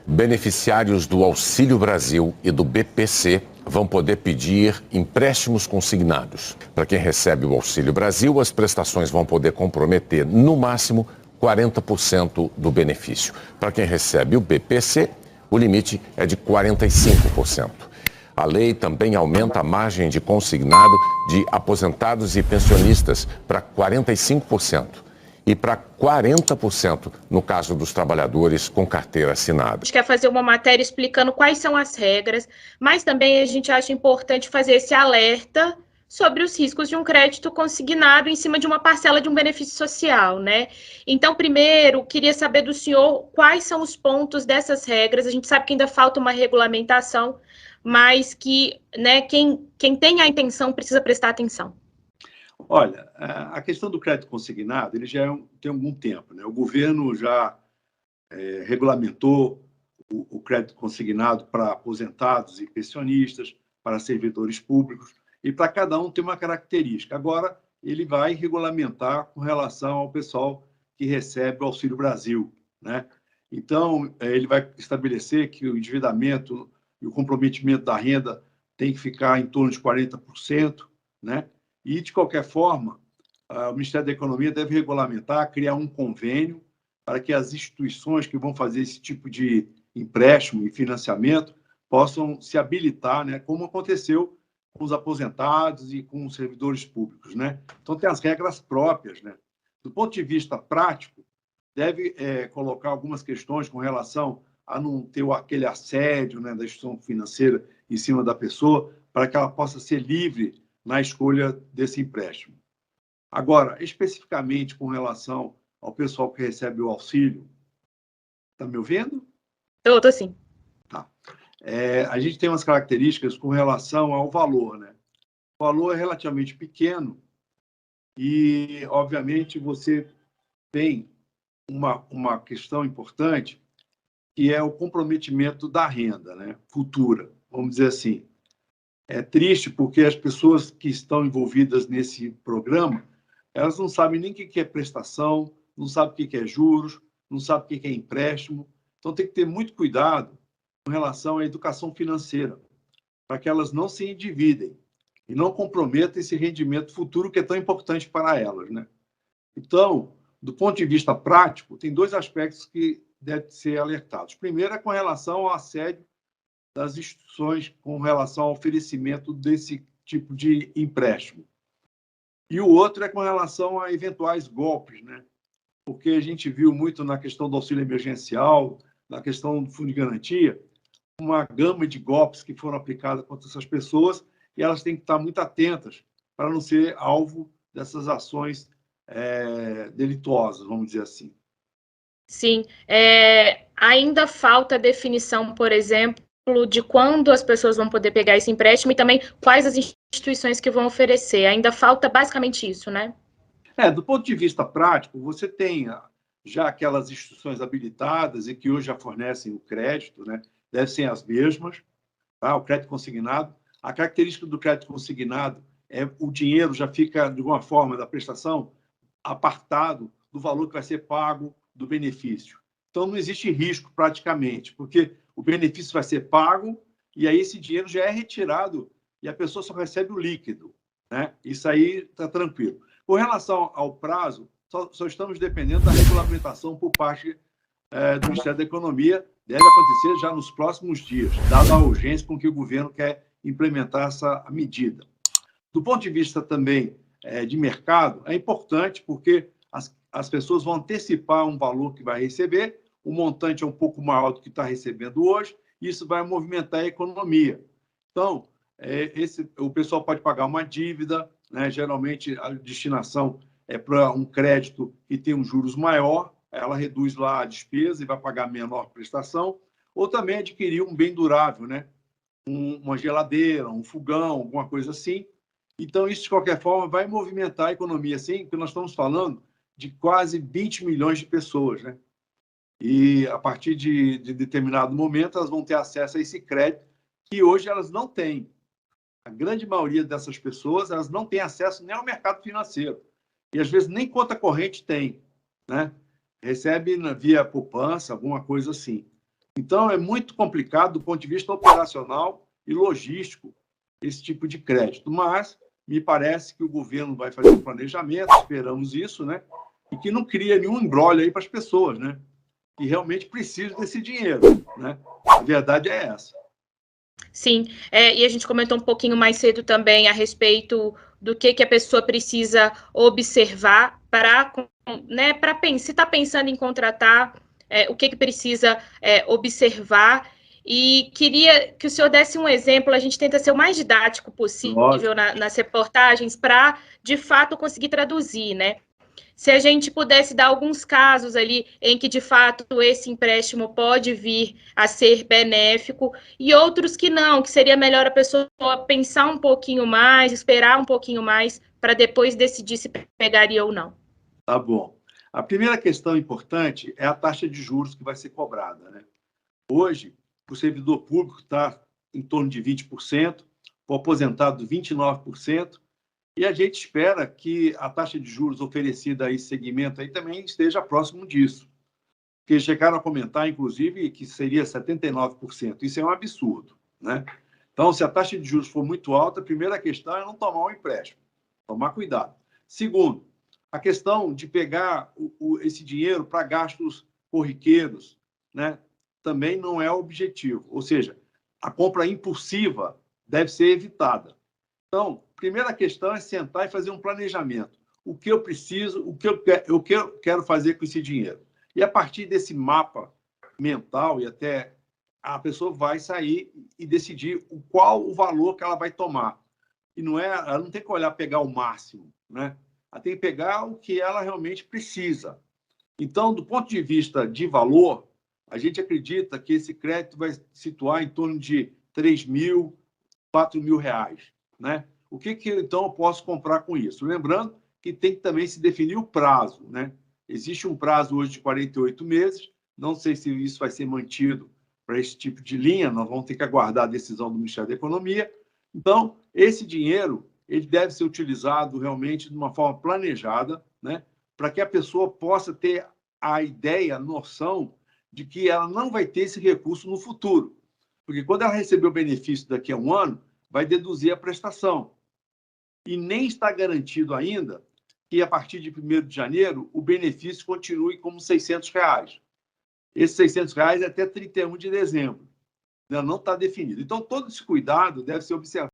Beneficiários do Auxílio Brasil e do BPC vão poder pedir empréstimos consignados. Para quem recebe o Auxílio Brasil, as prestações vão poder comprometer, no máximo, 40% do benefício. Para quem recebe o BPC, o limite é de 45%. A lei também aumenta a margem de consignado de aposentados e pensionistas para 45%. E para 40% no caso dos trabalhadores com carteira assinada. A gente quer fazer uma matéria explicando quais são as regras, mas também a gente acha importante fazer esse alerta sobre os riscos de um crédito consignado em cima de uma parcela de um benefício social, né? Então, primeiro, queria saber do senhor quais são os pontos dessas regras. A gente sabe que ainda falta uma regulamentação, mas que, né, quem tem a intenção precisa prestar atenção. Olha, a questão do crédito consignado, ele já tem algum tempo, né? O governo já regulamentou o crédito consignado para aposentados e pensionistas, para servidores públicos, e para cada um tem uma característica. Agora, ele vai regulamentar com relação ao pessoal que recebe o Auxílio Brasil, né? Então, ele vai estabelecer que o endividamento e o comprometimento da renda tem que ficar em torno de 40%, né? E, de qualquer forma, o Ministério da Economia deve regulamentar, criar um convênio para que as instituições que vão fazer esse tipo de empréstimo e financiamento possam se habilitar, né, como aconteceu com os aposentados e com os servidores públicos, né? Então, tem as regras próprias, né? Do ponto de vista prático, deve colocar algumas questões com relação a não ter aquele assédio, né, da instituição financeira em cima da pessoa, para que ela possa ser livre na escolha desse empréstimo. Agora, especificamente com relação ao pessoal que recebe o auxílio, está me ouvindo? Tô sim. Tá. A gente tem umas características com relação ao valor, né? O valor é relativamente pequeno e, obviamente, você tem uma questão importante que é o comprometimento da renda, né, futura, vamos dizer assim. É triste porque as pessoas que estão envolvidas nesse programa, elas não sabem nem o que é prestação, não sabem o que é juros, não sabem o que é empréstimo. Então, tem que ter muito cuidado com relação à educação financeira, para que elas não se endividem e não comprometam esse rendimento futuro que é tão importante para elas, né? Então, do ponto de vista prático, tem dois aspectos que devem ser alertados. Primeiro é com relação ao assédio das instituições com relação ao oferecimento desse tipo de empréstimo. E o outro é com relação a eventuais golpes, né? Porque a gente viu muito na questão do auxílio emergencial, na questão do fundo de garantia, uma gama de golpes que foram aplicados contra essas pessoas e elas têm que estar muito atentas para não ser alvo dessas ações delituosas, vamos dizer assim. Sim. Ainda falta definição, por exemplo, de quando as pessoas vão poder pegar esse empréstimo e também quais as instituições que vão oferecer. Ainda falta basicamente isso, né? Do ponto de vista prático, você tem já aquelas instituições habilitadas e que hoje já fornecem o crédito, né? Devem ser as mesmas, tá? O crédito consignado. A característica do crédito consignado é o dinheiro já fica, de alguma forma, da prestação apartado do valor que vai ser pago do benefício. Então, não existe risco praticamente, porque o benefício vai ser pago e aí esse dinheiro já é retirado e a pessoa só recebe o líquido, né? Isso aí está tranquilo. Com relação ao prazo, só estamos dependendo da regulamentação por parte do Ministério da Economia. Deve acontecer já nos próximos dias, dada a urgência com que o governo quer implementar essa medida. Do ponto de vista também de mercado, é importante porque as pessoas vão antecipar um valor que vai receber, o montante é um pouco maior do que está recebendo hoje, e isso vai movimentar a economia. Então, o pessoal pode pagar uma dívida, né? Geralmente a destinação é para um crédito que tem um juros maior, ela reduz lá a despesa e vai pagar menor prestação, ou também adquirir um bem durável, né? Uma geladeira, um fogão, alguma coisa assim. Então, isso, de qualquer forma, vai movimentar a economia, sim, porque nós estamos falando de quase 20 milhões de pessoas, né? E, a partir de determinado momento, elas vão ter acesso a esse crédito que hoje elas não têm. A grande maioria dessas pessoas, elas não têm acesso nem ao mercado financeiro. E, às vezes, nem conta corrente tem, né? Recebe via poupança, alguma coisa assim. Então, é muito complicado do ponto de vista operacional e logístico esse tipo de crédito. Mas me parece que o governo vai fazer um planejamento, esperamos isso, né? E que não cria nenhum imbróglio aí para as pessoas, né? Que realmente precisam desse dinheiro, né? A verdade é essa. Sim, e a gente comentou um pouquinho mais cedo também a respeito do que a pessoa precisa observar para, né, se está pensando em contratar, o que precisa observar. E queria que o senhor desse um exemplo, a gente tenta ser o mais didático possível nas reportagens para, de fato, conseguir traduzir, né? Se a gente pudesse dar alguns casos ali em que, de fato, esse empréstimo pode vir a ser benéfico e outros que não, que seria melhor a pessoa pensar um pouquinho mais, esperar um pouquinho mais para depois decidir se pegaria ou não. Tá bom. A primeira questão importante é a taxa de juros que vai ser cobrada, né? Hoje, o servidor público está em torno de 20%, o aposentado 29%, e a gente espera que a taxa de juros oferecida a esse segmento aí também esteja próximo disso. Porque chegaram a comentar, inclusive, que seria 79%. Isso é um absurdo, né? Então, se a taxa de juros for muito alta, a primeira questão é não tomar um empréstimo. Tomar cuidado. Segundo, a questão de pegar esse dinheiro para gastos corriqueiros, né? Também não é o objetivo. Ou seja, a compra impulsiva deve ser evitada. Então, a primeira questão é sentar e fazer um planejamento. O que eu preciso, o que eu quero fazer com esse dinheiro. E a partir desse mapa mental, e até a pessoa vai sair e decidir qual o valor que ela vai tomar. E ela não tem que olhar, pegar o máximo, né? Ela tem que pegar o que ela realmente precisa. Então, do ponto de vista de valor, a gente acredita que esse crédito vai situar em torno de 3 mil, 4 mil reais, né? O que então eu posso comprar com isso? Lembrando que tem que também se definir o prazo, né? Existe um prazo hoje de 48 meses, não sei se isso vai ser mantido para esse tipo de linha, nós vamos ter que aguardar a decisão do Ministério da Economia. Então, esse dinheiro ele deve ser utilizado realmente de uma forma planejada, né? Para que a pessoa possa ter a ideia, a noção de que ela não vai ter esse recurso no futuro. Porque quando ela receber o benefício daqui a um ano, vai deduzir a prestação. E nem está garantido ainda que, a partir de 1º de janeiro, o benefício continue como R$600. Esses R$600 é até 31 de dezembro. Não está definido. Então, todo esse cuidado deve ser observado.